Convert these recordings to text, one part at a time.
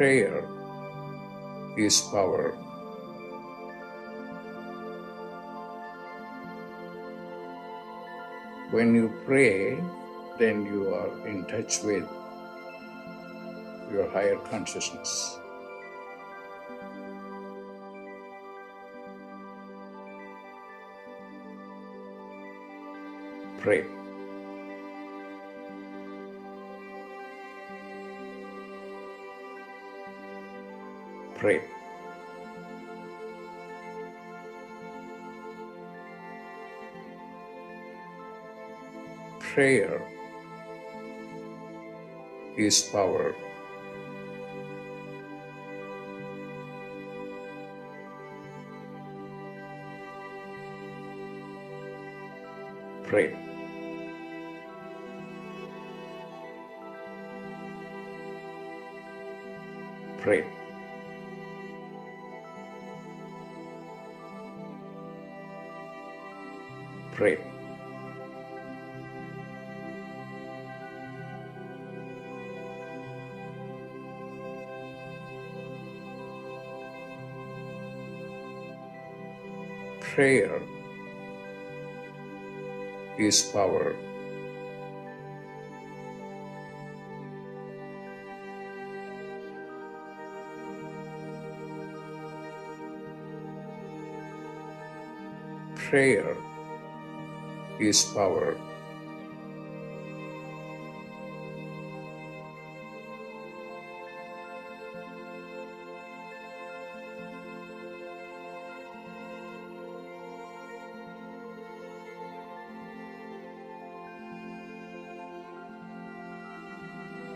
Prayer is power. When you pray, then you are in touch with your higher consciousness. Pray. Pray. Prayer is power. Pray. Pray. Pray. Prayer is power. Prayer is power.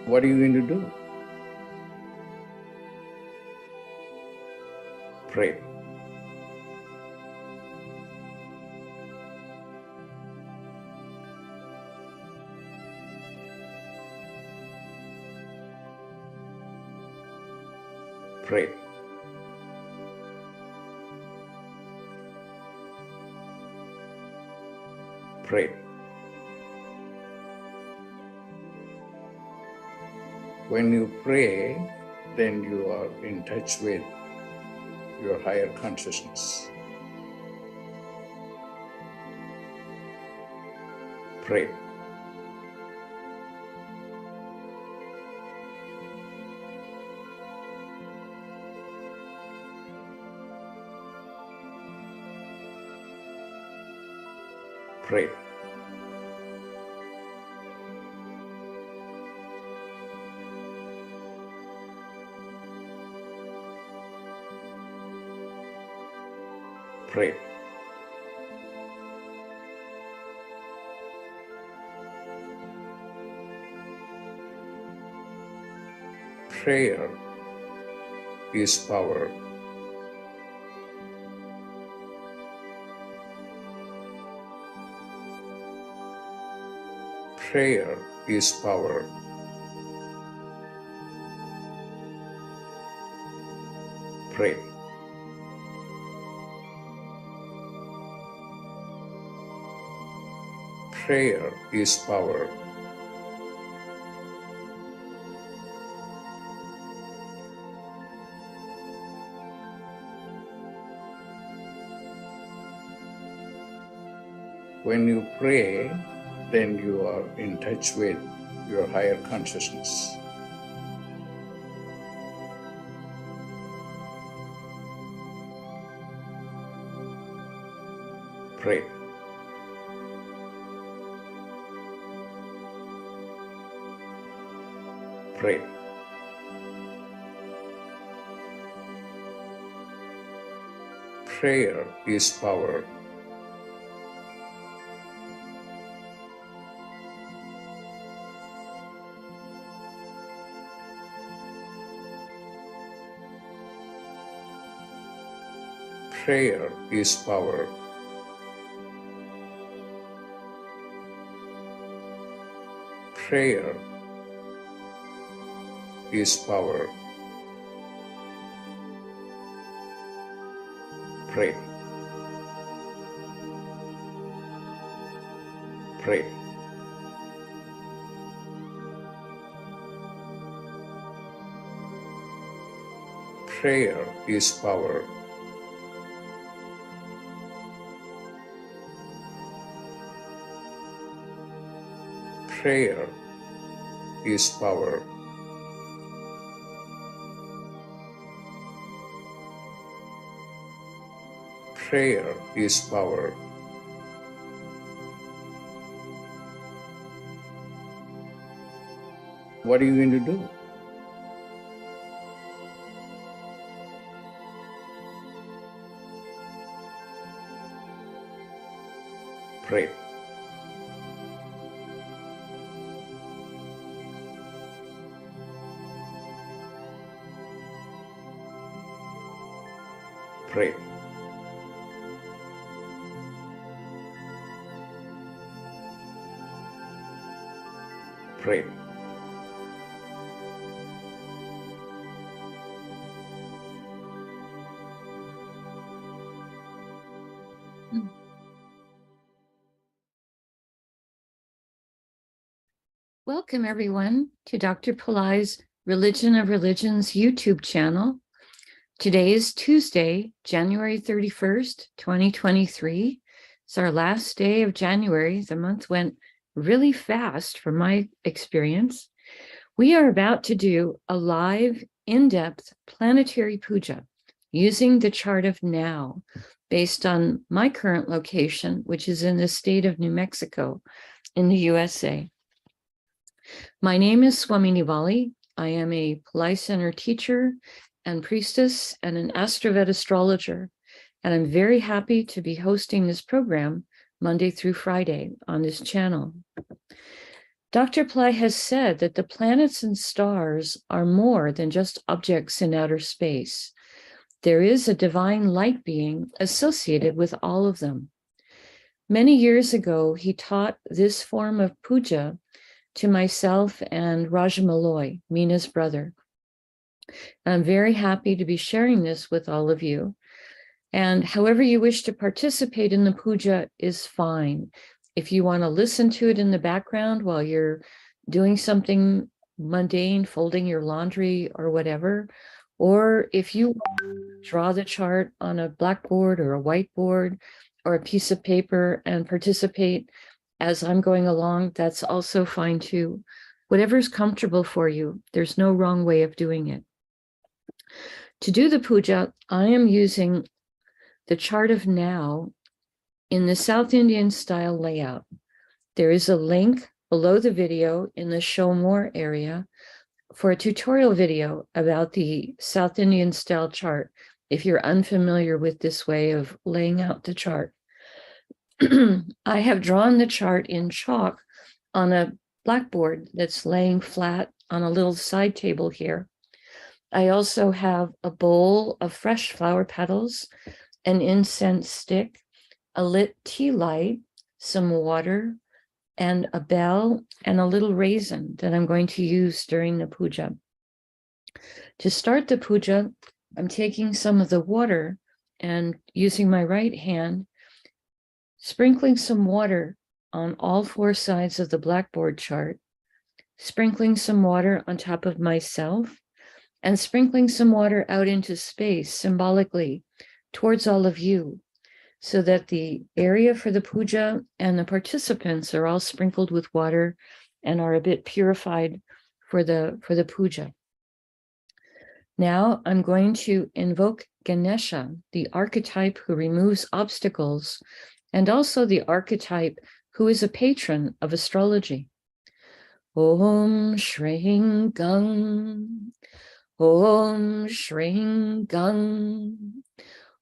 What are you going to do? Pray. Pray. Pray. When you pray, then you are in touch with your higher consciousness. Pray. Pray. Pray. Prayer is power. Prayer is power. Pray. Prayer is power. When you pray, then you are in touch with your higher consciousness. Pray. Pray. Prayer is power. Prayer is power. Prayer is power. Pray. Pray. Prayer is power. Prayer is power. Prayer is power. What are you going to do? Pray. Pray. Pray. Welcome, everyone, to Dr. Pillai's Religion of Religions YouTube channel. Today is Tuesday, January 31st, 2023. It's our last day of January. The month went really fast from my experience. We are about to do a live, in-depth planetary puja using the chart of now, based on my current location, which is in the state of New Mexico in the USA. My name is Swamini Valli. I am a Pillai Center teacher and priestess and an AstroVed astrologer, and I'm very happy to be hosting this program Monday through Friday on this channel. Dr. Pillai has said that the planets and stars are more than just objects in outer space. There is a divine light being associated with all of them. Many years ago, he taught this form of puja to myself and Raja Malloy, Mina's brother. I'm very happy to be sharing this with all of you. And however you wish to participate in the puja is fine. If you want to listen to it in the background while you're doing something mundane, folding your laundry or whatever, or if you draw the chart on a blackboard or a whiteboard or a piece of paper and participate as I'm going along, that's also fine too. Whatever's comfortable for you, there's no wrong way of doing it. To do the puja, I am using the chart of now in the South Indian style layout. There is a link below the video in the show more area for a tutorial video about the South Indian style chart if you're unfamiliar with this way of laying out the chart. I have drawn the chart in chalk on a blackboard that's laying flat on a little side table here. I also have a bowl of fresh flower petals, an incense stick, a lit tea light, some water, and a bell, and a little raisin that I'm going to use during the puja. To start the puja, I'm taking some of the water and using my right hand, sprinkling some water on all four sides of the blackboard chart, sprinkling some water on top of myself, and sprinkling some water out into space symbolically towards all of you, so that the area for the puja and the participants are all sprinkled with water and are a bit purified for the puja. Now I'm going to invoke Ganesha, the archetype who removes obstacles, and also the archetype who is a patron of astrology. Om Shring Gang, Om Shring Gang,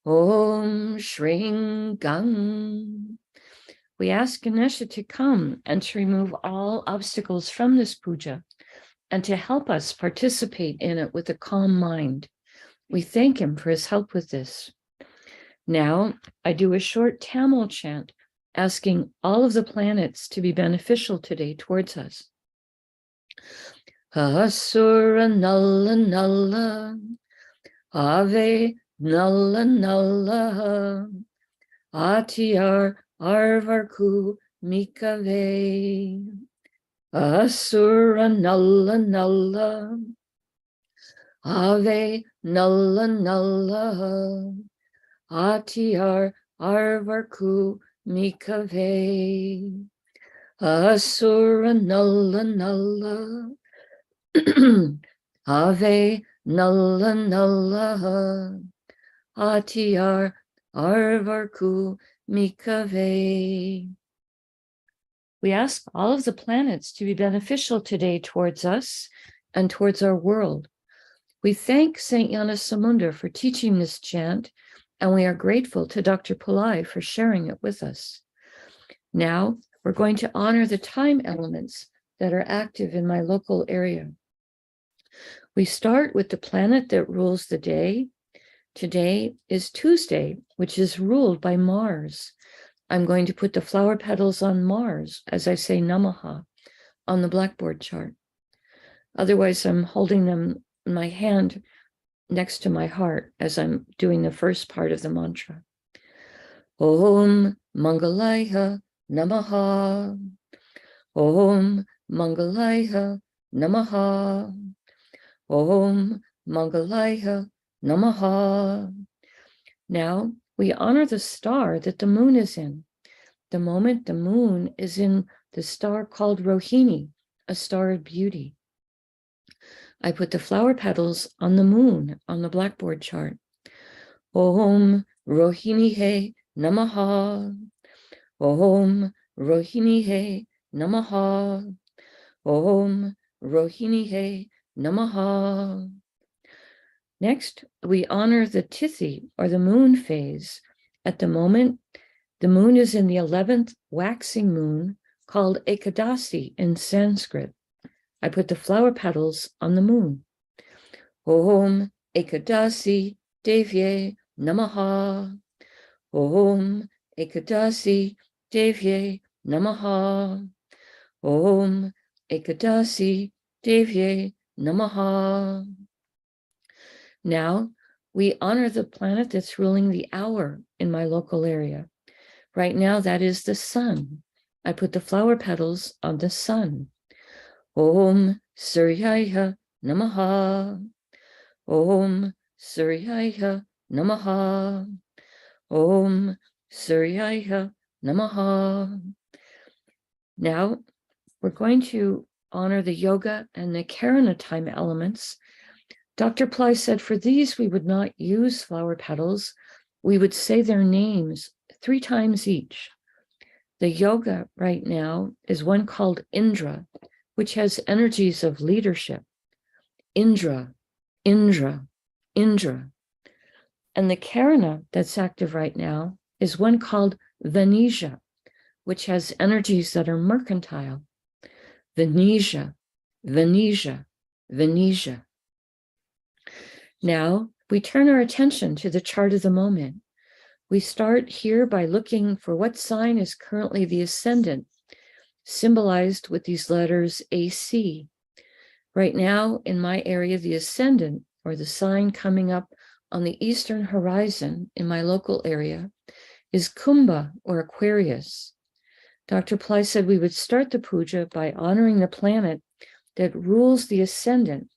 Om Shring Gang. We ask Ganesha to come and to remove all obstacles from this puja and to help us participate in it with a calm mind. We thank him for his help with this. Now, I do a short Tamil chant asking all of the planets to be beneficial today towards us. Asura Nalla Nalla, Ave Nalla Nalla, Atiyar Arvarku Mikave. Asura Nalla Nalla, Ave Nulla nulla Atyar Arvarku Mikave Asura Nulla Nulla Ave Nulla Nulla Atyar Arvarku Mikave. We ask all of the planets to be beneficial today towards us and towards our world. We thank Saint Gnanasamunda for teaching this chant, and we are grateful to Dr. Pillai for sharing it with us. Now, we're going to honor the time elements that are active in my local area. We start with the planet that rules the day. Today is Tuesday, which is ruled by Mars. I'm going to put the flower petals on Mars as I say Namaha on the blackboard chart. Otherwise, I'm holding them in my hand next to my heart as I'm doing the first part of the mantra. Om Mangalaya Namaha. Om Mangalaya Namaha. Om Mangalaya Namaha. Now we honor the star that the moon is in. The moment the moon is in the star called Rohini, a star of beauty. I put the flower petals on the moon on the blackboard chart. Om Rohini He Namaha. Om Rohini He Namaha. Om Rohini He Namaha. Next, we honor the Tithi, or the moon phase. At the moment, the moon is in the 11th waxing moon, called Ekadasi in Sanskrit. I put the flower petals on the moon. Om Ekadasi Devye Namaha. Om Ekadasi Devye Namaha. Om Ekadasi Devye Namaha. Now, we honor the planet that's ruling the hour in my local area. Right now, that is the sun. I put the flower petals on the sun. Om Suryaya Namaha. Om Suryaya Namaha. Om Suryaya Namaha. Now, we're going to honor the yoga and the Karana time elements. Dr. Pillai said for these, we would not use flower petals. We would say their names 3 times each. The yoga right now is one called Indra, which has energies of leadership. Indra, Indra, Indra. And the Karana that's active right now is one called Vanisha, which has energies that are mercantile. Vanisha, Vanisha, Vanisha. Now, we turn our attention to the chart of the moment. We start here by looking for what sign is currently the ascendant, symbolized with these letters AC. Right now, in my area, the ascendant, or the sign coming up on the eastern horizon in my local area, is Kumbha, or Aquarius. Dr. Pillai said we would start the puja by honoring the planet that rules the ascendant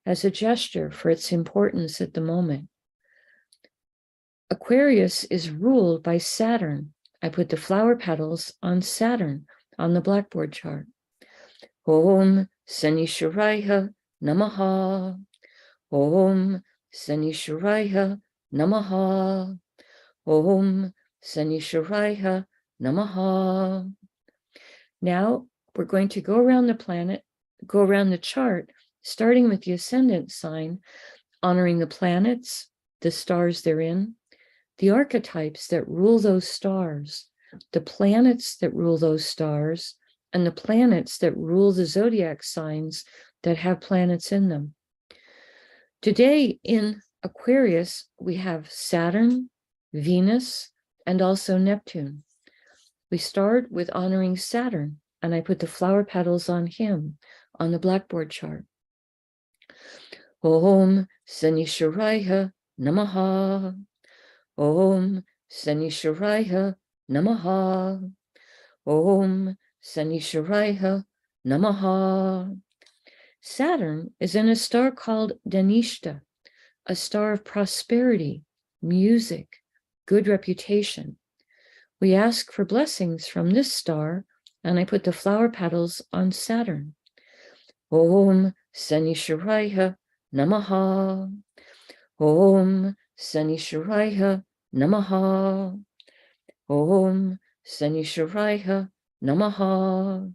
as a gesture for its importance at the moment. Aquarius is ruled by Saturn. I put the flower petals on Saturn on the blackboard chart. Om Sanisharaya Namaha. Om Sanisharaya Namaha. Om Sanisharaya Namaha. Now we're going to go around the planet, go around the chart, starting with the ascendant sign, honoring the planets, the stars they're in, the archetypes that rule those stars, the planets that rule those stars, and the planets that rule the zodiac signs that have planets in them. Today in Aquarius, we have Saturn, Venus, and also Neptune. We start with honoring Saturn, and I put the flower petals on him on the blackboard chart. Om Sanisharaya Namaha. Om Sanisharaya Namaha. Om Sanisharaya Namaha. Saturn is in a star called Dhanishta, a star of prosperity, music, good reputation. We ask for blessings from this star, and I put the flower petals on Saturn. Om Sanishwaraya Namaha. Om Sanishwaraya Namaha. Om Sanishwaraya Namaha.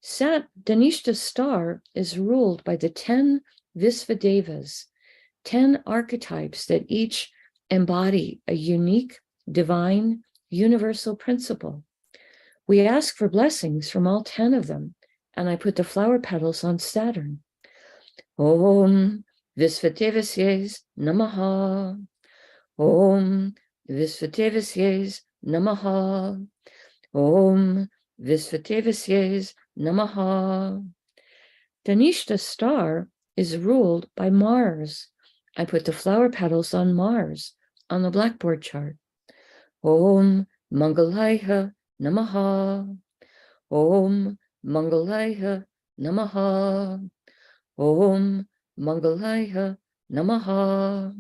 Dhanishta star is ruled by the 10 Visvadevas, 10 archetypes that each embody a unique, divine, universal principle. We ask for blessings from all 10 of them, and I put the flower petals on Saturn. Om Visvadevasye Namaha. Om Visvadevasye Namaha. Om Visvadevasye Namaha. Dhanishta star is ruled by Mars. I put the flower petals on Mars on the blackboard chart. Om Mangalaya Namaha. Om Mangalaya Namaha. Om Mangalaya Namaha.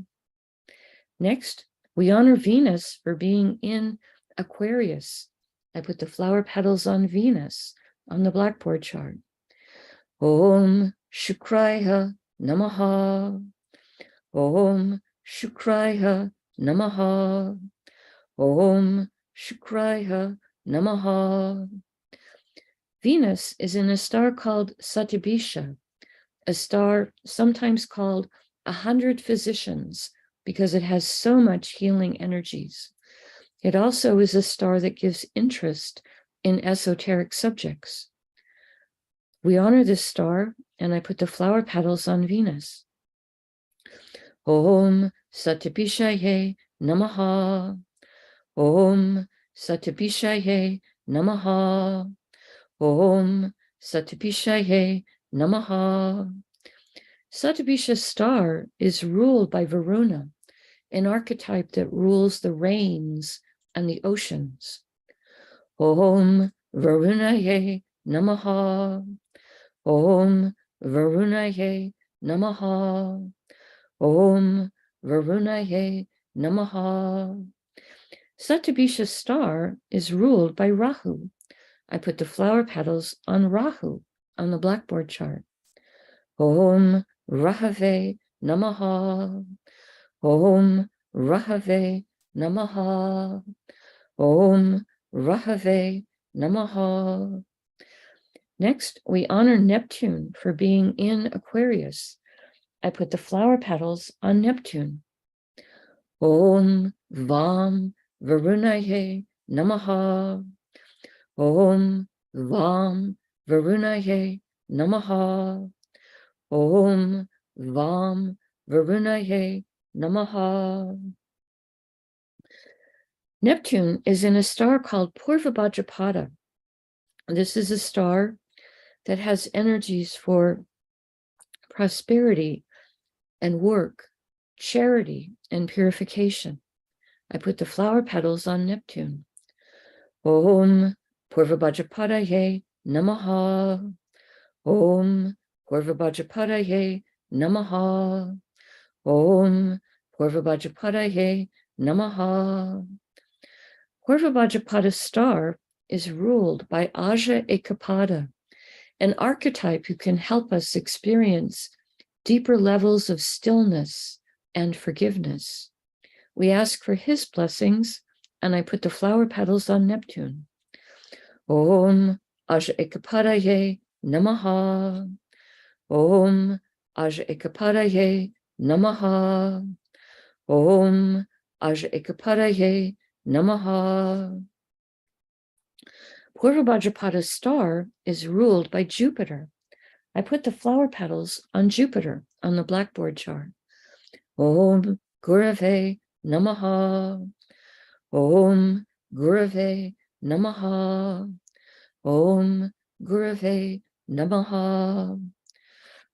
Next, we honor Venus for being in Aquarius. I put the flower petals on Venus on the blackboard chart. Om Shukraya Namaha. Om Shukraya Namaha. Om Shukraya Namaha. Venus is in a star called Satyabhisha, a star sometimes called 100 physicians because it has so much healing energies. It also is a star that gives interest in esoteric subjects. We honor this star, and I put the flower petals on Venus. Om Satyabhishaye Namaha. Om Satyabhishaye Namaha. Om Satyabhishaye Namaha. Satyabhisha star is ruled by Varuna, an archetype that rules the rains and the oceans. Om Varunaye Namaha. Om Varunaye Namaha. Om Varunaye Namaha. Satyabhisha star is ruled by Rahu. I put the flower petals on Rahu on the blackboard chart. Om Rahave Namaha. Om Rahave Namaha. Om Rahave Namaha. Next, we honor Neptune for being in Aquarius. I put the flower petals on Neptune. Om Vam Varunaye Namaha. Om Vam Varunaye Namaha. Om Vam Varunaye Namaha. Neptune is in a star called Purvabhadrapada. This is a star that has energies for prosperity and work, charity and purification. I put the flower petals on Neptune. Om Purvabhadrapadaye Namaha. Om Purvabhadrapadaye Namaha. Om Purvabhadrapadaye Namaha. Purvabhadrapada star is ruled by Aja Ekapada, an archetype who can help us experience deeper levels of stillness and forgiveness. We ask for his blessings, and I put the flower petals on Neptune. Om Aja Ekapadaye Namaha. Om Aja Ekapadaye Namaha. Om Aja Ekapadaye Namaha. Purvabhadrapada star is ruled by Jupiter. I put the flower petals on Jupiter on the blackboard chart. Om Gurave Namaha. Om Gurave Namaha. Om Gurave Namaha.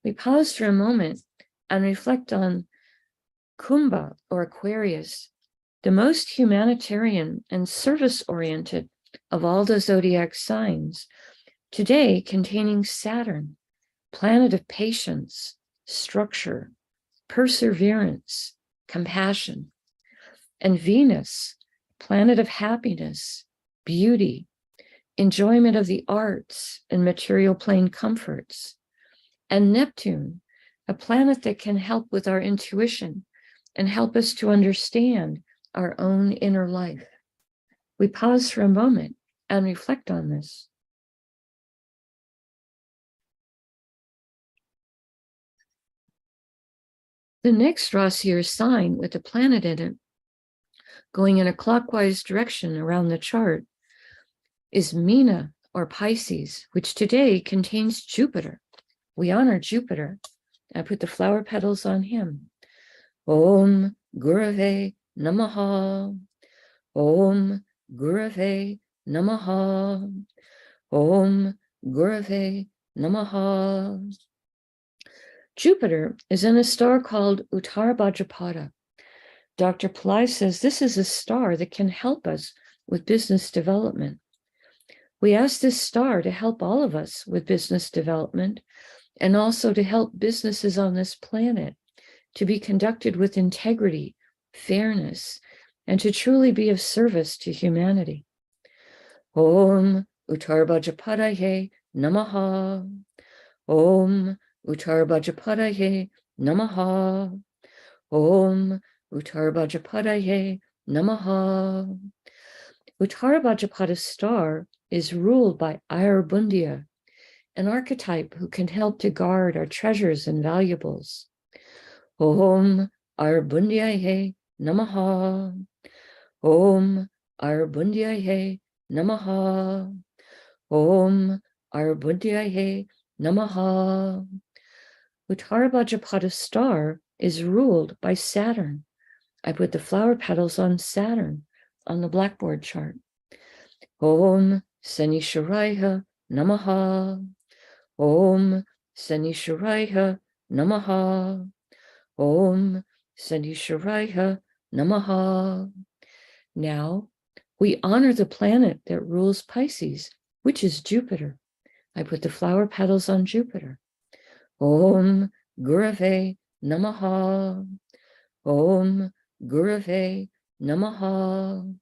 We pause for a moment and reflect on Kumbha or Aquarius, the most humanitarian and service-oriented of all the zodiac signs, today containing Saturn, planet of patience, structure, perseverance, compassion. And Venus, planet of happiness, beauty, enjoyment of the arts and material plane comforts. And Neptune, a planet that can help with our intuition and help us to understand our own inner life. We pause for a moment and reflect on this. The next Rasi or sign with a planet in it, going in a clockwise direction around the chart, is Meena or Pisces, which today contains Jupiter. We honor Jupiter. I put the flower petals on him. Om Gurave Namaha. Om Gurave Namaha. Om Gurave Namaha. Jupiter is in a star called Uttara Bhadrapada. Dr. Pillai says this is a star that can help us with business development. We ask this star to help all of us with business development and also to help businesses on this planet to be conducted with integrity, fairness, and to truly be of service to humanity. Om Uttara Bhadrapadaye Namaha. Om Uttara Bhadrapadaye Namaha. Om Uttara Bhadrapadaye Namaha. Uttara Bhadrapada star is ruled by Ayurbundia, an archetype who can help to guard our treasures and valuables. Om Ayurbundiaye Namaha. Om Ayurbundiaye Namaha. Om Ayurbundiaye Namaha. Uttara Bhadrapada star is ruled by Saturn. I put the flower petals on Saturn on the blackboard chart. Om Sanishwaraya Namaha. Om Sanishwaraya Namaha. Om Sanishwaraya Namaha. Now, we honor the planet that rules Pisces, which is Jupiter. I put the flower petals on Jupiter. Om Gurave Namaha. Om Gurave Namaha.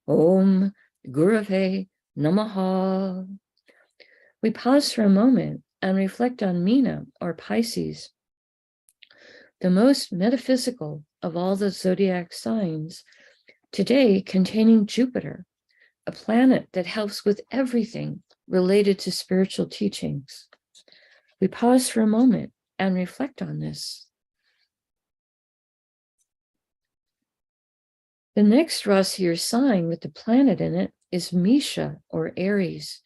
Om Gurave Namaha. We pause for a moment and reflect on Meena or Pisces, the most metaphysical of all the zodiac signs, today containing Jupiter, a planet that helps with everything related to spiritual teachings. We pause for a moment and reflect on this. The next Rasi or sign with the planet in it is Misha or Aries,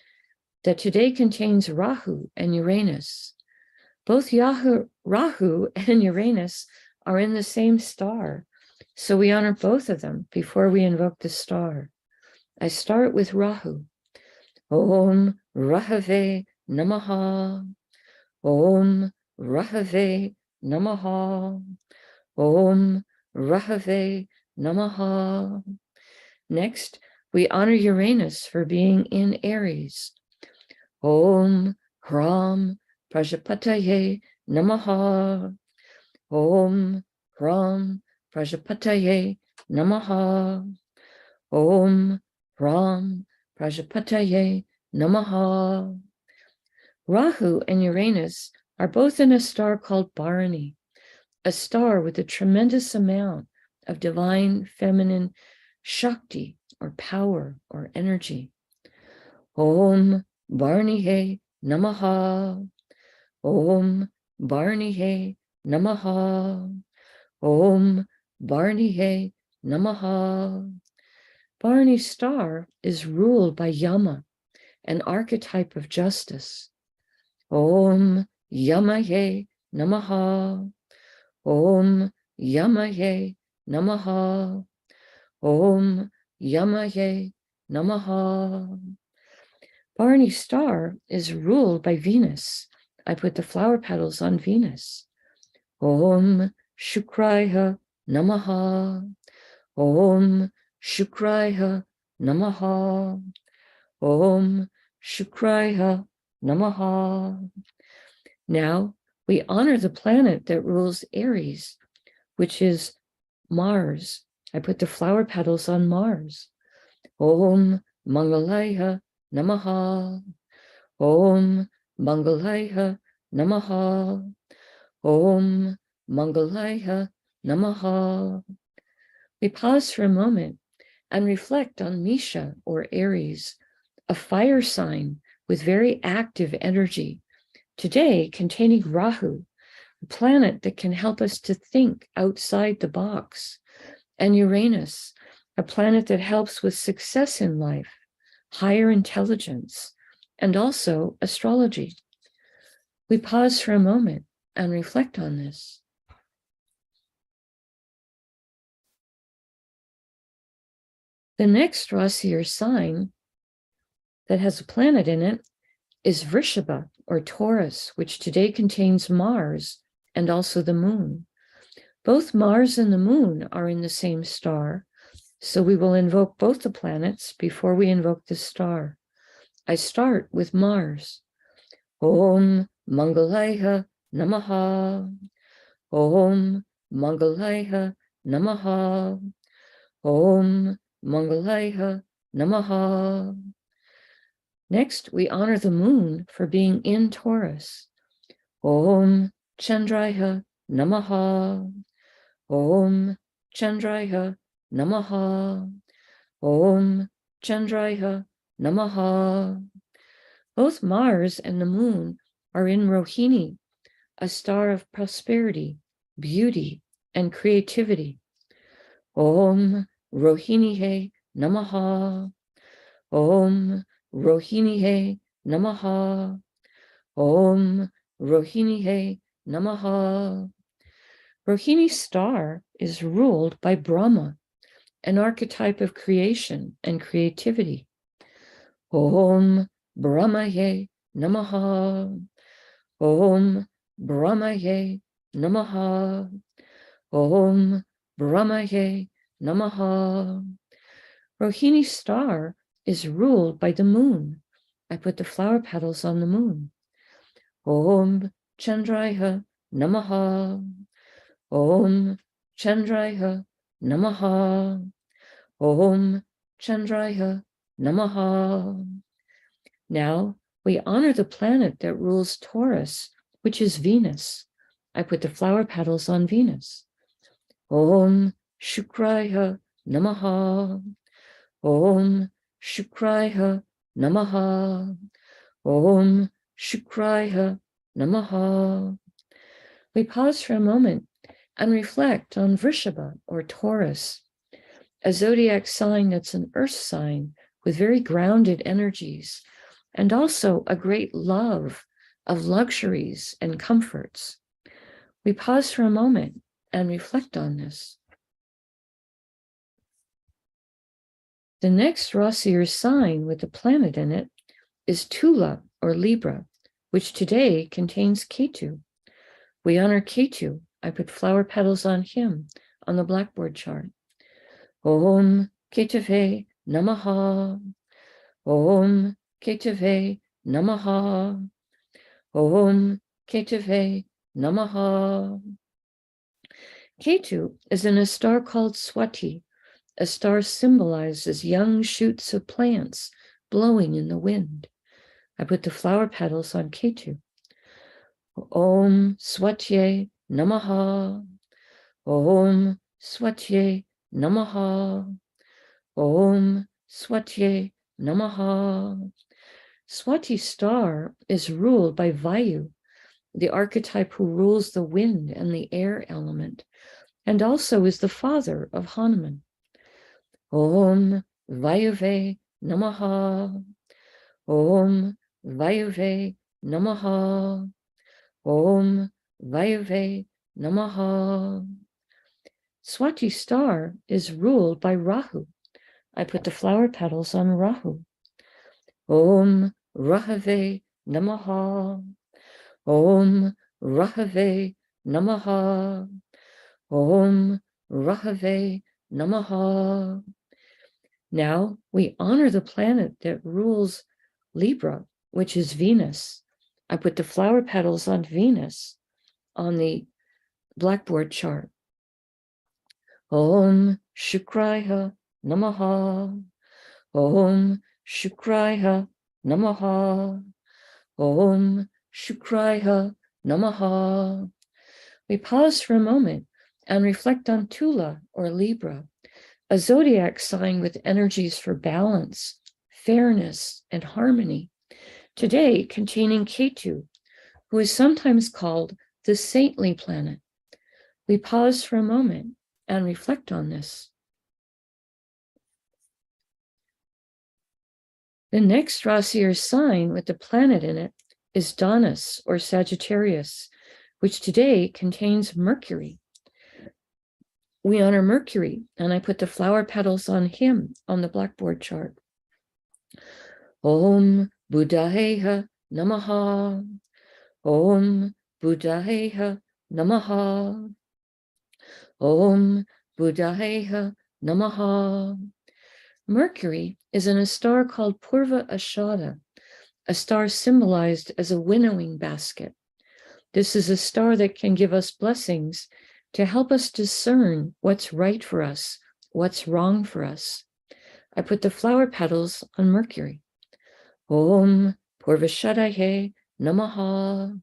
that today contains Rahu and Uranus. Both Rahu and Uranus are in the same star, so we honor both of them before we invoke the star. I start with Rahu. Om Rahave Namaha. Om Rahave Namaha. Om Rahave Namaha. Next, we honor Uranus for being in Aries. Om Hram Prajapataye Namaha. Om Hram Prajapataye Namaha. Om Hram Prajapataye Namaha. Rahu and Uranus are both in a star called Bharani, a star with a tremendous amount of divine feminine Shakti or power or energy. Om Bharanihe Namaha. Om Bharanihe Namaha. Om Bharanihe Namaha. Bharani star is ruled by Yama, an archetype of justice. Om Yamaye Namaha. Om Yamaye Namaha. Om Yamaye Namaha. Bharani star is ruled by Venus. I put the flower petals on Venus. Om Shukraya Namaha. Om Shukraya Namaha. Om Shukraya Namaha. Now we honor the planet that rules Aries, which is Mars. I put the flower petals on Mars. Om Mangalaya Namaha. Om Mangalaya Namaha. Om Mangalaya Namaha. We pause for a moment and reflect on Misha or Aries, a fire sign with very active energy, today containing Rahu, a planet that can help us to think outside the box, and Uranus, a planet that helps with success in life, higher intelligence, and also astrology. We pause for a moment and reflect on this. The next Rasi or sign that has a planet in it is Vrishabha or Taurus, which today contains Mars and also the moon. Both Mars and the moon are in the same star, so we will invoke both the planets before we invoke the star. I start with Mars. Om Mangalaya Namaha. Om Mangalaya Namaha. Om Mangalaya Namaha. Next, we honor the moon for being in Taurus. Om Chandraya Namaha. Om Chandraya Namaha. Om Chandraya Namaha. Both Mars and the moon are in Rohini, a star of prosperity, beauty, and creativity. Om Rohinihe Namaha. Om Rohinihe Namaha. Om Rohinihe Namaha. Rohini's star is ruled by Brahma, an archetype of creation and creativity. Om Brahmaye Namaha. Om Brahmaye Namaha. Om Brahmaye Namaha. Rohini's star is ruled by the moon. I put the flower petals on the moon. Om Chandraya Namaha. Om Chandraya Namaha. Om Chandraya Namaha. Now we honor the planet that rules Taurus, which is Venus. I put the flower petals on Venus. Om Shukraya Namaha. Om Shukraya Namaha. Om Shukraya Namaha. We pause for a moment and reflect on Vrishabha or Taurus, a zodiac sign that's an earth sign with very grounded energies, and also a great love of luxuries and comforts. We pause for a moment and reflect on this. The next Rasi or sign with the planet in it is Tula or Libra, which today contains Ketu. We honor Ketu. I put flower petals on him on the blackboard chart. Om Ketave Namaha. Om Ketave Namaha. Om Ketave Namaha. Ketu is in a star called Swati. A star symbolizes young shoots of plants blowing in the wind. I put the flower petals on Ketu. Om Swatye Namaha. Om Swatye Namaha. Om Swatye Namaha. Swati star is ruled by Vayu, the archetype who rules the wind and the air element, and also is the father of Hanuman. Om Vayuve Namaha. Om Vayuve Namaha. Om Vayuve Namaha. Swati star is ruled by Rahu. I put the flower petals on Rahu. Om Rahave Namaha. Om Rahave Namaha. Om Rahave Namaha. Now we honor the planet that rules Libra, which is Venus. I put the flower petals on Venus on the blackboard chart. Om Shukraya Namaha. Om Shukraya Namaha. Om Shukraya Namaha. We pause for a moment and reflect on Tula or Libra, a zodiac sign with energies for balance, fairness, and harmony, today containing Ketu, who is sometimes called the saintly planet. We pause for a moment and reflect on this. The next Rasi or sign with the planet in it is Danas or Sagittarius, which today contains Mercury. We honor Mercury, and I put the flower petals on him on the blackboard chart. Om Buddhayeha Namaha. Om Buddhayeha Namaha. Om Buddhayeha Namaha. Mercury is in a star called Purva Ashada, a star symbolized as a winnowing basket. This is a star that can give us blessings to help us discern what's right for us, what's wrong for us. I put the flower petals on Mercury. Om Purvashadaye Namaha.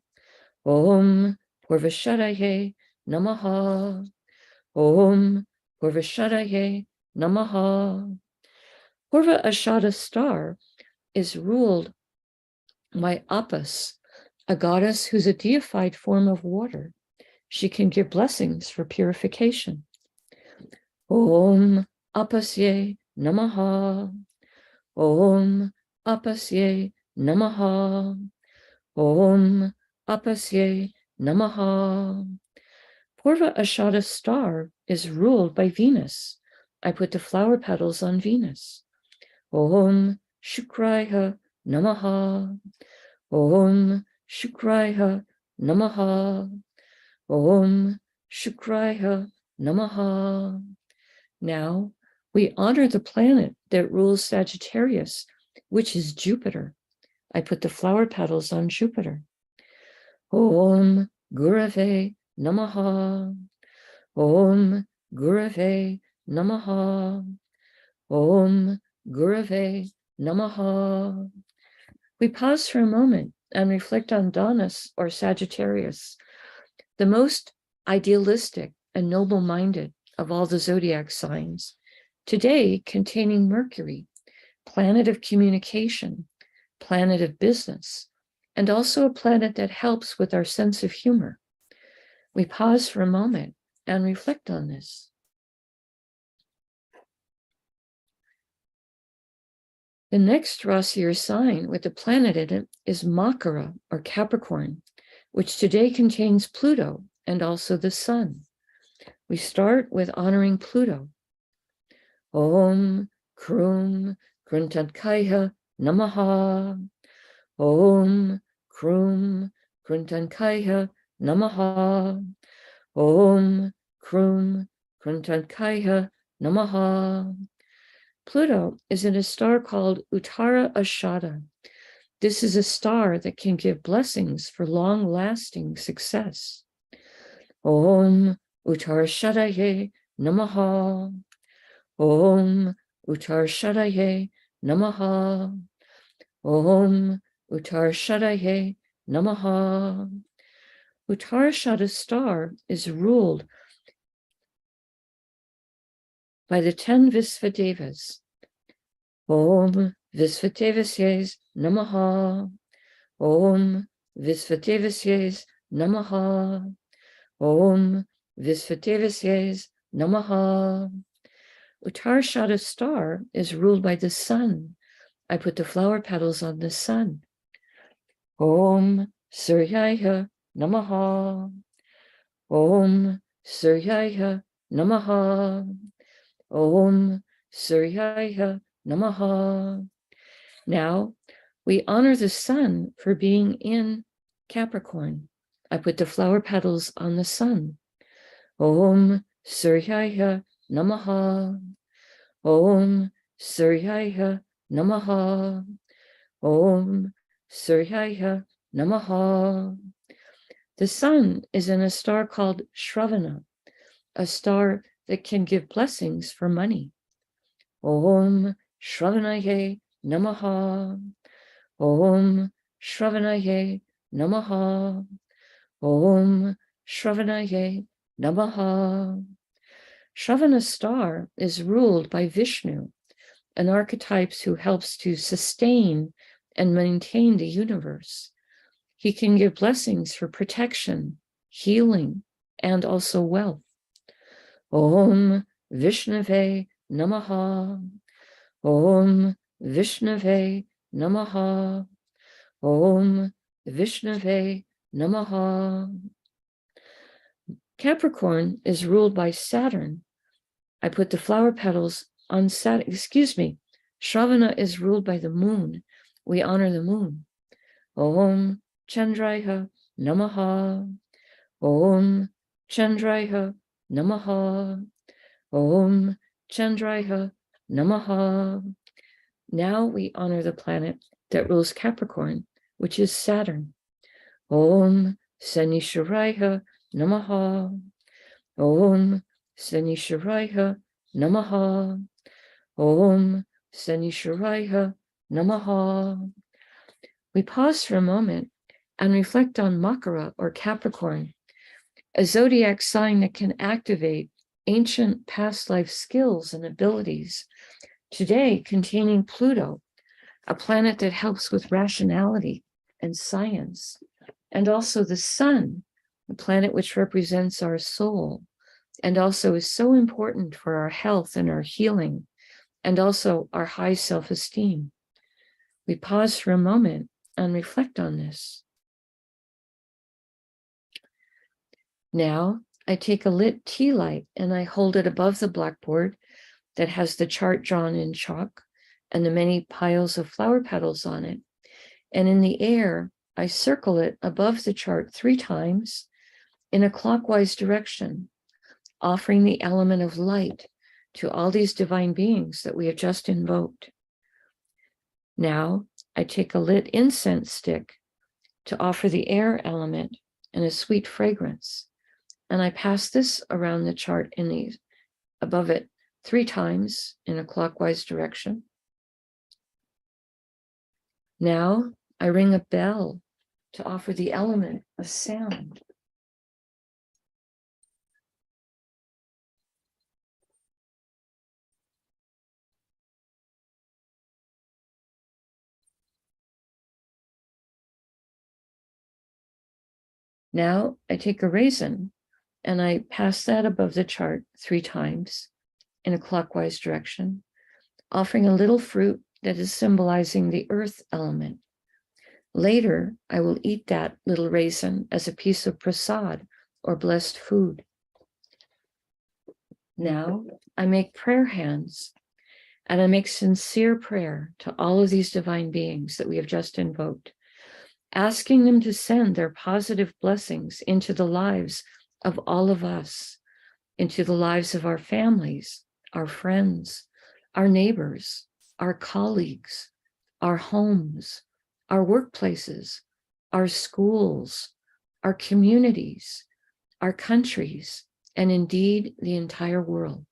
Om Purvashadaye Namaha. Om Purvashadaye Namaha. Purva Ashada star is ruled by Appas, a goddess who's a deified form of water. She can give blessings for purification. Om Appasye Namaha. Om Appasye Namaha. Om Appasye Namaha. Purva Ashada star is ruled by Venus. I put the flower petals on Venus. Om Shukraya Namaha. Om Shukraya Namaha. Om Shukraya Namaha. Now we honor the planet that rules Sagittarius, which is Jupiter. I put the flower petals on Jupiter. Om Gurave Namaha. Om Gurave Namaha. Om Gurave Namaha. We pause for a moment and reflect on Danas or Sagittarius, the most idealistic and noble-minded of all the zodiac signs, today containing Mercury, planet of communication, planet of business, and also a planet that helps with our sense of humor. We pause for a moment and reflect on this. The next Rasi or sign with the planet in it is Makara or Capricorn, which today contains Pluto and also the sun. We start with honoring Pluto. Om Krum Kruntankaya Namaha. Om Krum Kruntankaya Namaha. Om Krum Kruntankaya Namaha. Pluto is in a star called Uttara Ashada. This is a star that can give blessings for long-lasting success. Om Uttarashadaye Namaha. Om Uttarashadaye Namaha. Om Uttarashadaye Namaha. Uttarashada star is ruled by the 10 Visvadevas. Om Visvadevasye Namaha. Om Visvadevasye Namaha. Om Visvadevasye Namaha. Uttarashada star is ruled by the sun. I put the flower petals on the sun. Om Suryaya Namaha. Om Suryaya Namaha. Om Suryaya Namaha. Now we honor the sun for being in Capricorn. I put the flower petals on the sun. Om Suryaya Namaha. Om Suryaya Namaha. Om Suryaya Namaha. The sun is in a star called Shravana, a star that can give blessings for money. Om Shravanaye Namaha. Om Shravanaye Namaha. Om Shravanaye Namaha. Shravana star is ruled by Vishnu, an archetype who helps to sustain and maintain the universe. He can give blessings for protection, healing, and also wealth. Om Vishnave Namaha. Om Vishnave Namaha. Om Vishnave Namaha. Capricorn is ruled by Saturn. I put the flower petals on Saturn. Shravana is ruled by the moon. We honor the moon. Om Chandraya Namaha. Om Chandraya Namaha. Om Chandraya Namaha. Now we honor the planet that rules Capricorn, which is Saturn. Om Sanisharaya Namaha. Om Sanisharaya Namaha. Om Sanisharaya Namaha. We pause for a moment and reflect on Makara or Capricorn, a zodiac sign that can activate ancient past life skills and abilities, today containing Pluto, a planet that helps with rationality and science, and also the Sun, a planet which represents our soul, and also is so important for our health and our healing, and also our high self-esteem. We pause for a moment and reflect on this. Now, I take a lit tea light and I hold it above the blackboard that has the chart drawn in chalk and the many piles of flower petals on it. And in the air, I circle it above the chart 3 times in a clockwise direction, offering the element of light to all these divine beings that we have just invoked. Now, I take a lit incense stick to offer the air element and a sweet fragrance. And I pass this around the chart above it 3 times in a clockwise direction. Now I ring a bell to offer the element of sound. Now I take a raisin and I pass that above the chart 3 times in a clockwise direction, offering a little fruit that is symbolizing the earth element. Later, I will eat that little raisin as a piece of prasad or blessed food. Now I make prayer hands and I make sincere prayer to all of these divine beings that we have just invoked, asking them to send their positive blessings into the lives of all of us, into the lives of our families, our friends, our neighbors, our colleagues, our homes, our workplaces, our schools, our communities, our countries, and indeed the entire world.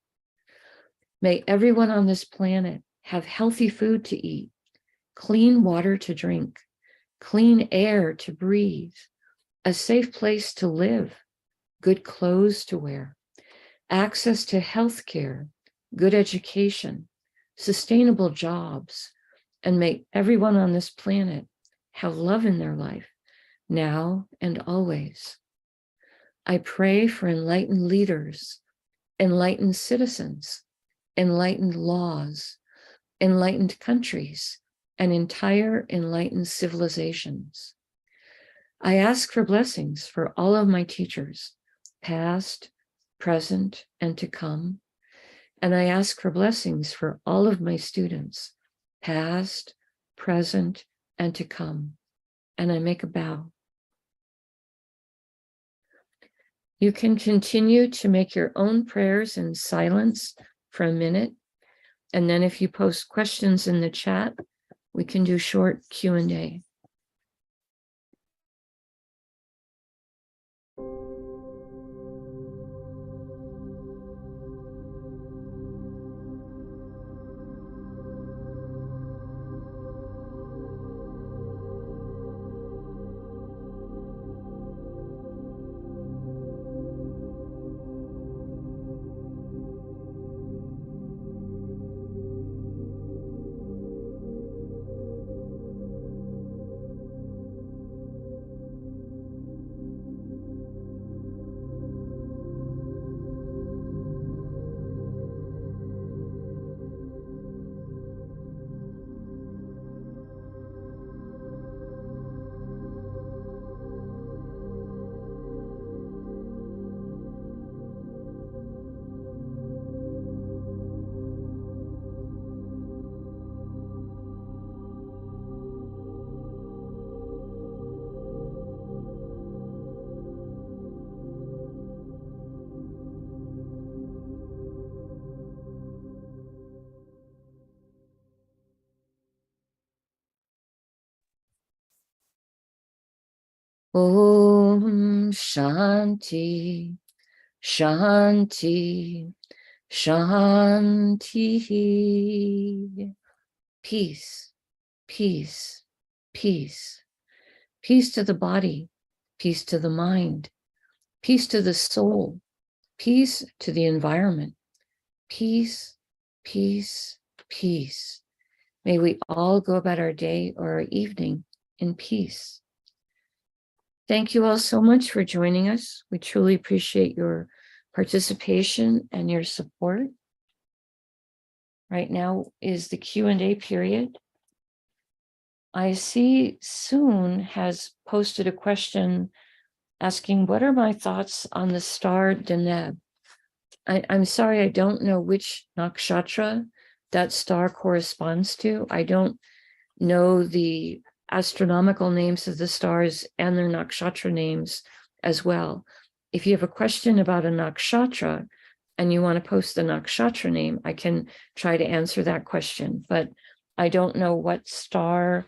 May everyone on this planet have healthy food to eat, clean water to drink, clean air to breathe, a safe place to live, good clothes to wear, access to health care, good education, sustainable jobs, and may everyone on this planet have love in their life, now and always. I pray for enlightened leaders, enlightened citizens, enlightened laws, enlightened countries, and entire enlightened civilizations. I ask for blessings for all of my teachers, past, present, and to come. And I ask for blessings for all of my students, past, present, and to come. And I make a bow. You can continue to make your own prayers in silence for a minute. And then if you post questions in the chat, we can do short Q&A. Om Shanti, Shanti, Shanti. Peace, peace, peace. Peace to the body, peace to the mind, peace to the soul, peace to the environment. Peace, peace, peace. May we all go about our day or our evening in peace. Thank you all so much for joining us. We truly appreciate your participation and your support. Right now is the Q&A period. I see Soon has posted a question asking, what are my thoughts on the star Deneb? I'm sorry, I don't know which nakshatra that star corresponds to. I don't know the astronomical names of the stars and their nakshatra names as well. If you have a question about a nakshatra and you want to post the nakshatra name, I can try to answer that question, but I don't know what star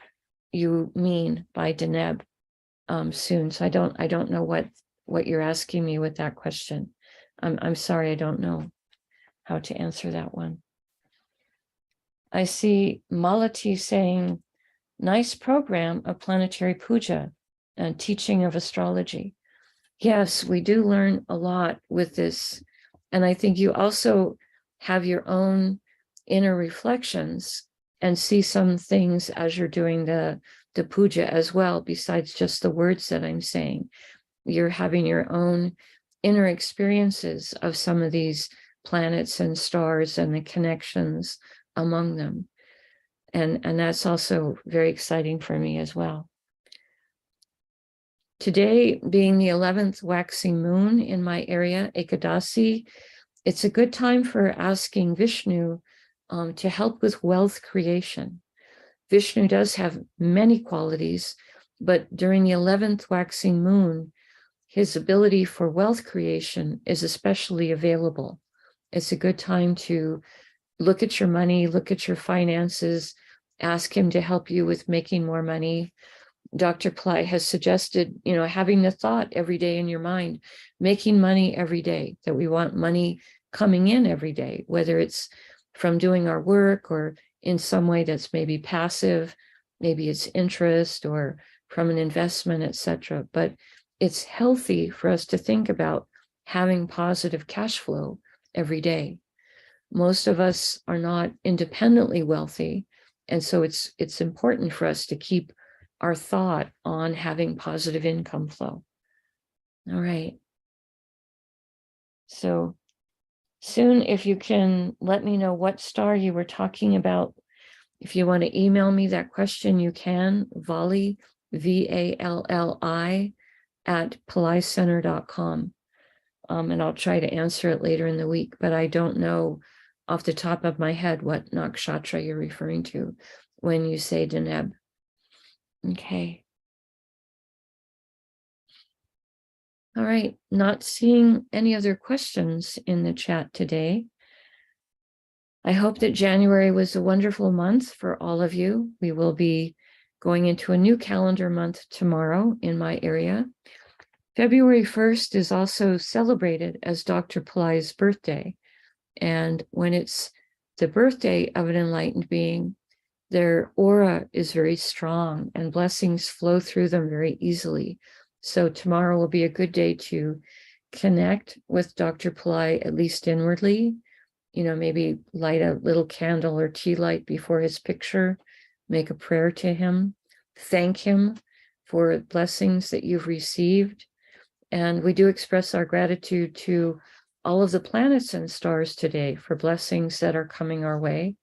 you mean by Deneb Soon. So I don't know what you're asking me with that question. I'm sorry, I don't know how to answer that one. I see Malati saying, nice program of Planetary Pooja and teaching of astrology. Yes, we do learn a lot with this. And I think you also have your own inner reflections and see some things as you're doing the puja as well, besides just the words that I'm saying. You're having your own inner experiences of some of these planets and stars and the connections among them. And that's also very exciting for me as well. Today, being the 11th waxing moon in my area, Ekadasi, it's a good time for asking Vishnu to help with wealth creation. Vishnu does have many qualities, but during the 11th waxing moon, his ability for wealth creation is especially available. It's a good time to look at your money, look at your finances, ask him to help you with making more money. Dr. Pillai has suggested, having the thought every day in your mind, making money every day, that we want money coming in every day, whether it's from doing our work or in some way that's maybe passive, maybe it's interest or from an investment, etc. But it's healthy for us to think about having positive cash flow every day. Most of us are not independently wealthy, and so it's important for us to keep our thought on having positive income flow. All right. So Soon, if you can let me know what star you were talking about. If you want to email me that question, you can, Valli, VALLI, @PillaiCenter.com. And I'll try to answer it later in the week, but I don't know off the top of my head what nakshatra you're referring to when you say Deneb. Okay. All right, not seeing any other questions in the chat today. I hope that January was a wonderful month for all of you. We will be going into a new calendar month tomorrow in my area. February 1st is also celebrated as Dr. Pillai's birthday. And when it's the birthday of an enlightened being, their aura is very strong and blessings flow through them very easily. So tomorrow will be a good day to connect with Dr. Pillai, at least inwardly. Maybe light a little candle or tea light before his picture, make a prayer to him, thank him for blessings that you've received. And we do express our gratitude to all of the planets and stars today for blessings that are coming our way.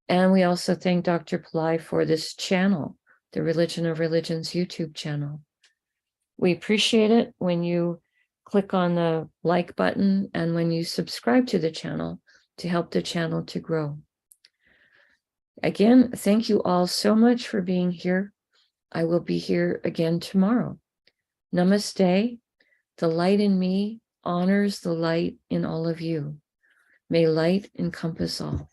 And we also thank Dr. Pillai for this channel, the Religion of Religions YouTube channel. We appreciate it when you click on the like button and when you subscribe to the channel to help the channel to grow. Again, thank you all so much for being here. I will be here again tomorrow. Namaste. The light in me honors the light in all of you. May light encompass all.